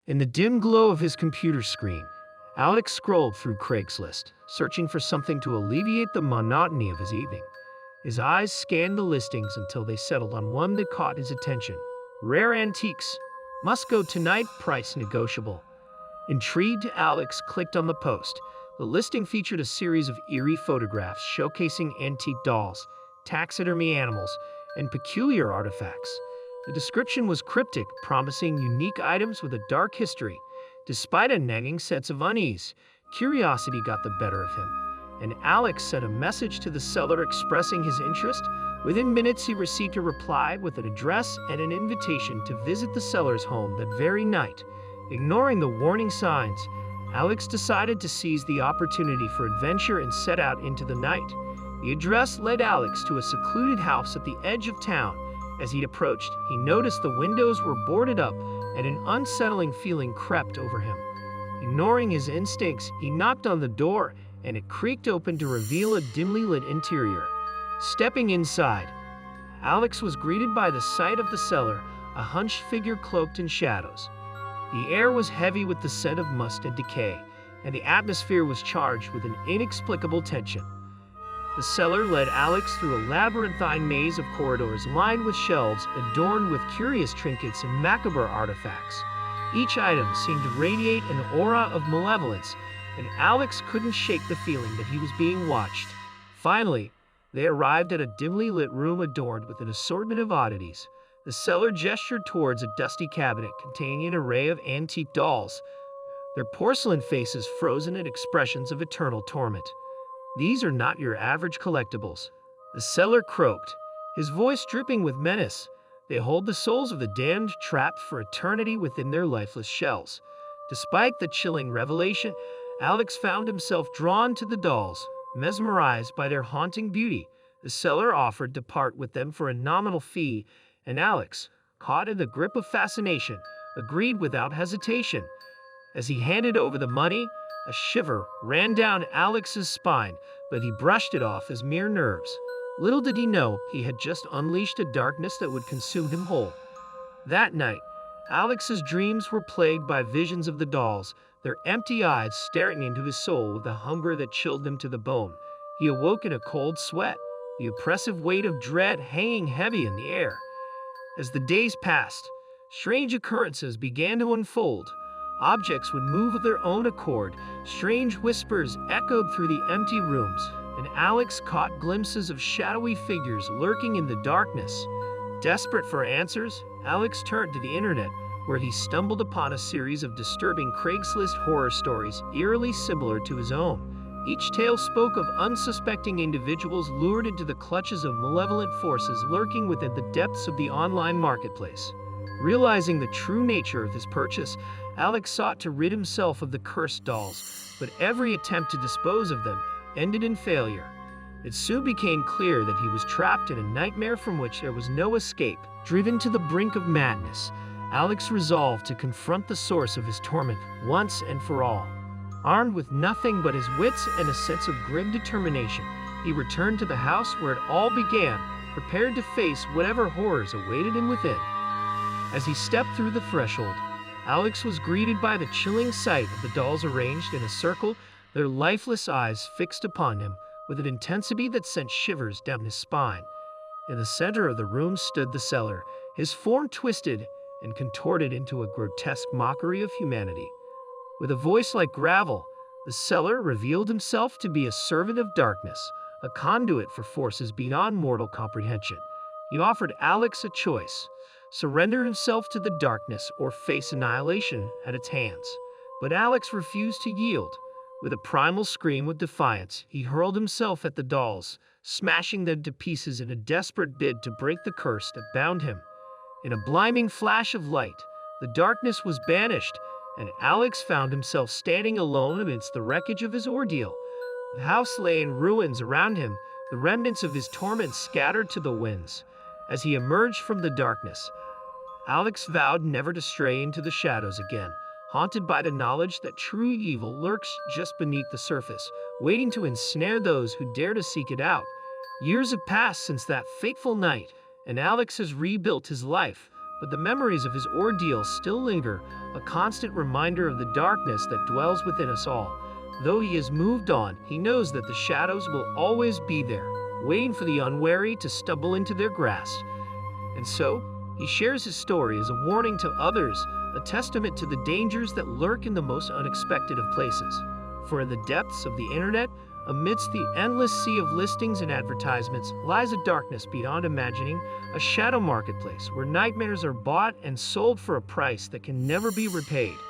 In the dim glow of his computer screen, Alex scrolled through Craigslist, searching for something to alleviate the monotony of his evening. His eyes scanned the listings until they settled on one that caught his attention. Rare antiques. Must go tonight, price negotiable. Intrigued, Alex clicked on the post. The listing featured a series of eerie photographs showcasing antique dolls, taxidermy animals, and peculiar artifacts. The description was cryptic, promising unique items with a dark history. Despite a nagging sense of unease, curiosity got the better of him, and Alex sent a message to the seller expressing his interest. Within minutes, he received a reply with an address and an invitation to visit the seller's home that very night. Ignoring the warning signs, Alex decided to seize the opportunity for adventure and set out into the night. The address led Alex to a secluded house at the edge of town. As he approached, he noticed the windows were boarded up and an unsettling feeling crept over him. Ignoring his instincts, he knocked on the door and it creaked open to reveal a dimly lit interior. Stepping inside, Alex was greeted by the sight of the cellar, a hunched figure cloaked in shadows. The air was heavy with the scent of must and decay, and the atmosphere was charged with an inexplicable tension. The cellar led Alex through a labyrinthine maze of corridors lined with shelves adorned with curious trinkets and macabre artifacts. Each item seemed to radiate an aura of malevolence, and Alex couldn't shake the feeling that he was being watched. Finally, they arrived at a dimly lit room adorned with an assortment of oddities. The seller gestured towards a dusty cabinet containing an array of antique dolls, their porcelain faces frozen in expressions of eternal torment. "These are not your average collectibles," the seller croaked, his voice dripping with menace. "They hold the souls of the damned trapped for eternity within their lifeless shells." Despite the chilling revelation, Alex found himself drawn to the dolls, mesmerized by their haunting beauty. The seller offered to part with them for a nominal fee, and Alex, caught in the grip of fascination, agreed without hesitation. As he handed over the money, a shiver ran down Alex's spine, but he brushed it off as mere nerves. Little did he know, he had just unleashed a darkness that would consume him whole. That night, Alex's dreams were plagued by visions of the dolls, their empty eyes staring into his soul with a hunger that chilled him to the bone. He awoke in a cold sweat, the oppressive weight of dread hanging heavy in the air. As the days passed, strange occurrences began to unfold. Objects would move of their own accord, strange whispers echoed through the empty rooms, and Alex caught glimpses of shadowy figures lurking in the darkness. Desperate for answers, Alex turned to the internet, where he stumbled upon a series of disturbing Craigslist horror stories eerily similar to his own. Each tale spoke of unsuspecting individuals lured into the clutches of malevolent forces lurking within the depths of the online marketplace. Realizing the true nature of his purchase, Alex sought to rid himself of the cursed dolls, but every attempt to dispose of them ended in failure. It soon became clear that he was trapped in a nightmare from which there was no escape. Driven to the brink of madness, Alex resolved to confront the source of his torment once and for all. Armed with nothing but his wits and a sense of grim determination, he returned to the house where it all began, prepared to face whatever horrors awaited him within. As he stepped through the threshold, Alex was greeted by the chilling sight of the dolls arranged in a circle, their lifeless eyes fixed upon him with an intensity that sent shivers down his spine. In the center of the room stood the seller, his form twisted and contorted into a grotesque mockery of humanity. With a voice like gravel, the seller revealed himself to be a servant of darkness, a conduit for forces beyond mortal comprehension. He offered Alex a choice: surrender himself to the darkness or face annihilation at its hands. But Alex refused to yield. With a primal scream of defiance, he hurled himself at the dolls, smashing them to pieces in a desperate bid to break the curse that bound him. In a blinding flash of light, the darkness was banished, and Alex found himself standing alone amidst the wreckage of his ordeal. The house lay in ruins around him, the remnants of his torment scattered to the winds. As he emerged from the darkness, Alex vowed never to stray into the shadows again, haunted by the knowledge that true evil lurks just beneath the surface, waiting to ensnare those who dare to seek it out. Years have passed since that fateful night, and Alex has rebuilt his life, but the memories of his ordeal still linger, a constant reminder of the darkness that dwells within us all. Though he has moved on, he knows that the shadows will always be there, waiting for the unwary to stumble into their grasp. And so, he shares his story as a warning to others, a testament to the dangers that lurk in the most unexpected of places. For in the depths of the internet, amidst the endless sea of listings and advertisements, lies a darkness beyond imagining, a shadow marketplace where nightmares are bought and sold for a price that can never be repaid.